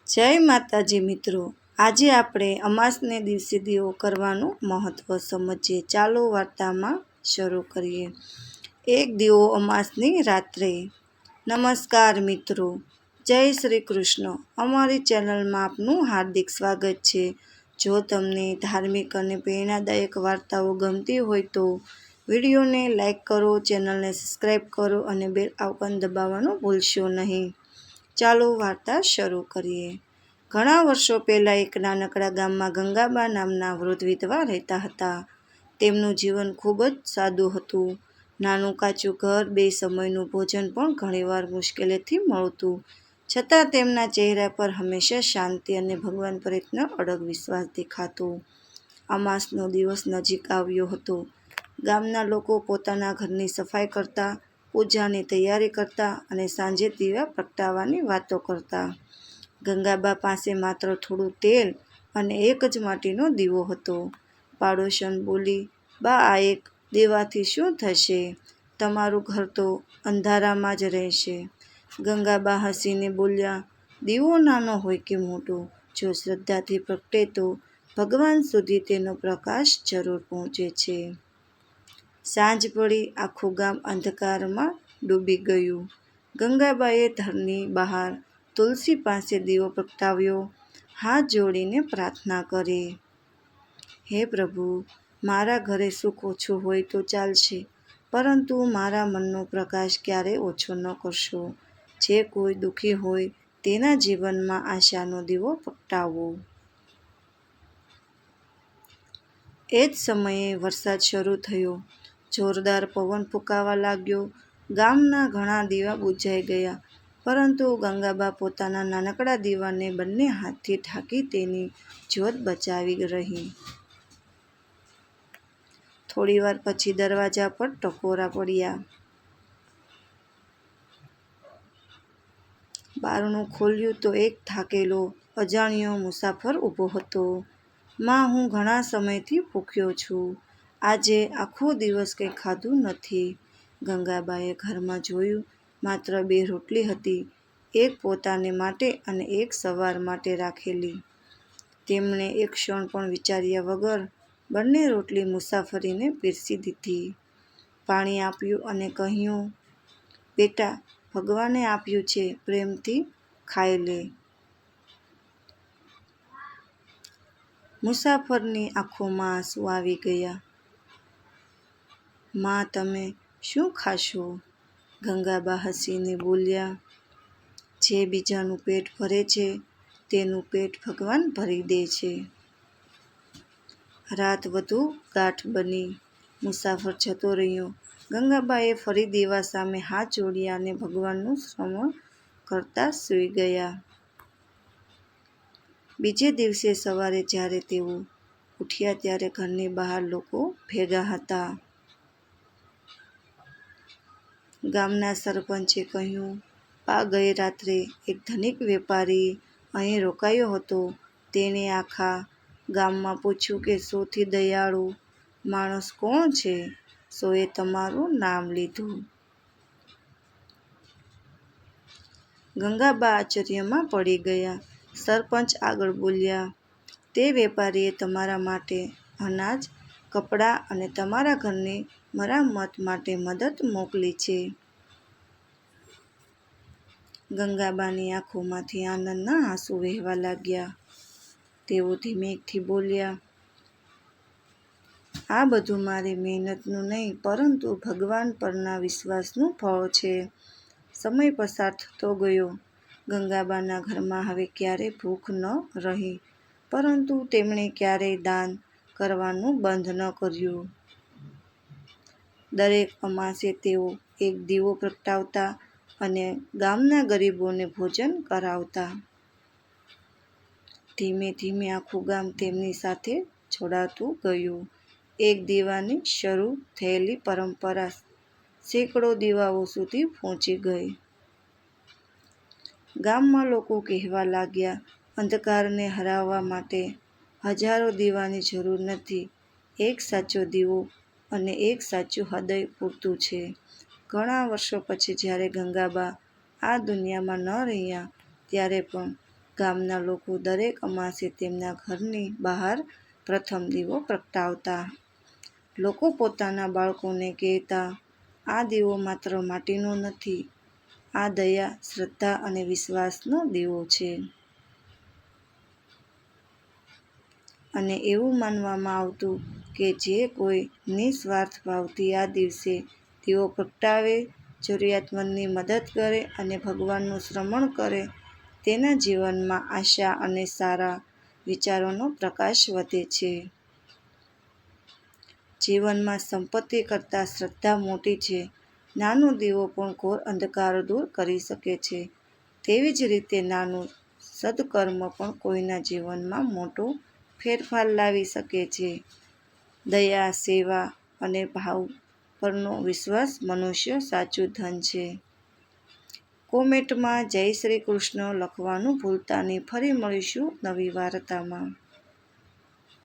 જય માતાજી મિત્રો, આજે આપણે અમાસને દિવસે દીવો કરવાનું મહત્ત્વ સમજીએ. ચાલો વાર્તામાં શરૂ કરીએ. એક દીવો અમાસની રાત્રે. નમસ્કાર મિત્રો, જય શ્રી કૃષ્ણ. અમારી ચેનલમાં આપનું હાર્દિક સ્વાગત છે. જો તમને ધાર્મિક અને પ્રેરણાદાયક વાર્તાઓ ગમતી હોય તો વિડીયોને લાઈક કરો, ચેનલને સબસ્ક્રાઈબ કરો અને બેલ આઇકન દબાવવાનું ભૂલશો નહીં. ચાલો વાર્તા શરૂ કરીએ. ઘણા વર્ષો પહેલાં એક નાનકડા ગામમાં ગંગાબા નામના વૃદ્ધ વિધવા રહેતા હતા. તેમનું જીવન ખૂબ જ સાદું હતું. નાનું કાચું ઘર, બે સમયનું ભોજન પણ ઘણીવાર મુશ્કેલીથી મળતું. છતાં તેમના ચહેરા પર હંમેશા શાંતિ અને ભગવાન પ્રત્યેનો અડગ વિશ્વાસ દેખાતો. અમાસનો દિવસ નજીક આવ્યો હતો. ગામના લોકો પોતાના ઘરની સફાઈ કરતા, પૂજાની તૈયારી કરતા અને સાંજે દીવા પ્રગટાવવાની વાતો કરતા. ગંગાબા પાસે માત્ર થોડું તેલ અને એક જ માટીનો દીવો હતો. પાડોશન બોલી, "બા, આ એક દીવાથી શું થશે? તમારું ઘર તો અંધારામાં જ રહેશે." ગંગાબા હસીને બોલ્યા, "દીવો નાનો હોય કે મોટો, જો શ્રદ્ધાથી પ્રગટે તો ભગવાન સુધી તેનો પ્રકાશ જરૂર પહોંચે છે." સાંજ પડી, આખું ગામ અંધકારમાં ડૂબી ગયું. ગંગાબાએ ઘરની બહાર તુલસી પાસે દીવો પ્રગટાવ્યો, હાથ જોડીને પ્રાર્થના કરી, "હે પ્રભુ, મારા ઘરે સુખ ઓછું હોય તો ચાલશે, પરંતુ મારા મનનો પ્રકાશ ક્યારેય ઓછો ન કરશો. જે કોઈ દુઃખી હોય તેના જીવનમાં આશાનો દીવો પ્રગટાવો." એ જ સમયે વરસાદ શરૂ થયો. જોરદાર પવન ફૂંકાવા લાગ્યો. ગામના ઘણા દીવા બુઝાઈ ગયા, પરંતુ ગંગાબા પોતાના નાનકડા દીવાને બંને હાથથી ઢાંકી તેની જ્યોત બચાવી રહી. થોડીવાર પછી દરવાજા પર ટકોરા પડ્યા. બારણું ખોલ્યું તો એક થાકેલો, અજાણ્યો મુસાફર ઊભો હતો. "માં, હું ઘણા સમયથી ભૂખ્યો છું. આજે આખો દિવસ કંઈ ખાધું નથી." ગંગાબાએ ઘરમાં જોયું. માત્ર 2 રોટલી હતી, એક પોતાને માટે અને એક સવાર માટે રાખેલી. તેમણે એક ક્ષણ પણ વિચાર્યા વગર બંને રોટલી મુસાફરીને પીરસી દીધી. પાણી આપ્યું અને કહ્યું, "બેટા, ભગવાને આપ્યું છે, પ્રેમથી ખાઈ લે." મુસાફરની આંખોમાં આંસુ આવી ગયા. "માં, તમે શું ખાશો?" ગંગાબા હસીને બોલ્યા, "જે બીજાનું પેટ ભરે છે તેનું પેટ ભગવાન ભરી દે છે." રાત વધુ ગાઢ બની. મુસાફર જતો રહ્યો. ગંગાબાએ ફરી દીવા સામે હાથ જોડ્યા અને ભગવાનનું સ્મરણ કરતા સૂઈ ગયા. બીજે દિવસે સવારે જ્યારે તેઓ ઉઠ્યા ત્યારે ઘરની બહાર લોકો ભેગા હતા. ગામના સરપંચે કહ્યું, "બા, ગઈ રાત્રે એક ધનિક વેપારી અહીં રોકાયો હતો. તેણે આખા ગામમાં પૂછ્યું કે સૌથી દયાળુ માણસ કોણ છે. સૌએ તમારું નામ લીધું." ગંગાબા આશ્ચર્યમાં પડી ગયા. સરપંચ આગળ બોલ્યા, "તે વેપારીએ તમારા માટે અનાજ, કપડાં અને તમારા ઘરની મરામત માટે મદદ મોકલી છે." ગંગાબાની આંખોમાંથી આનંદના આંસુ વહેવા લાગ્યા. તેઓ ધીમેથી બોલ્યા, "આ બધું મારી મહેનતનું નહીં, પરંતુ ભગવાન પરના વિશ્વાસનું ફળ છે." સમય પસાર થતો ગયો. ગંગાબાના ઘરમાં હવે ક્યારેય ભૂખ ન રહી, પરંતુ તેમણે ક્યારેય દાન કરવાનું બંધ ન કર્યું. દરેક અમાસે તેઓ એક દીવો પ્રગટાવતા અને ગામના ગરીબોને ભોજન કરાવતા. ધીમે ધીમે આખું ગામ તેમની સાથે જોડાતું ગયું. એક દીવાની શરૂ થયેલી પરંપરા સેંકડો દીવાઓ સુધી પહોંચી ગઈ. ગામમાં લોકો કહેવા લાગ્યા, "અંધકારને હરાવવા માટે હજારો દીવાની જરૂર નથી. એક સાચો દીવો અને એક સાચું હૃદય પૂરતું છે." ઘણા વર્ષો પછી જ્યારે ગંગાબા આ દુનિયામાં ન રહ્યા, ત્યારે પણ ગામના લોકો દરેક અમાસે તેમના ઘરની બહાર પ્રથમ દીવો પ્રગટાવતા. લોકો પોતાના બાળકોને કહેતા, આ દીવો માત્ર માટીનો નથી, આ દયા, શ્રદ્ધા અને વિશ્વાસનો દીવો છે. અને એવું માનવામાં આવતું કે જે કોઈ નિસ્વાર્થ ભાવથી આ દિવસે દીવો પ્રગટાવે, જરૂરિયાતમંદની મદદ કરે અને ભગવાનનું સ્મરણ કરે, તેના જીવનમાં આશા અને સારા વિચારોનો પ્રકાશ વધે છે. જીવનમાં સંપત્તિ કરતાં શ્રદ્ધા મોટી છે. નાનો દીવો પણ ઘોર અંધકાર દૂર કરી શકે છે. તેવી જ રીતે નાનું સદકર્મ પણ કોઈના જીવનમાં મોટો ફેરફાર લાવી શકે છે. દયા, સેવા અને ભાવ પરનો વિશ્વાસ મનુષ્ય સાચું ધન છે. કોમેન્ટમાં જય શ્રી કૃષ્ણ લખવાનું ભૂલતા નહીં. ફરી મળીશું નવી વાર્તામાં.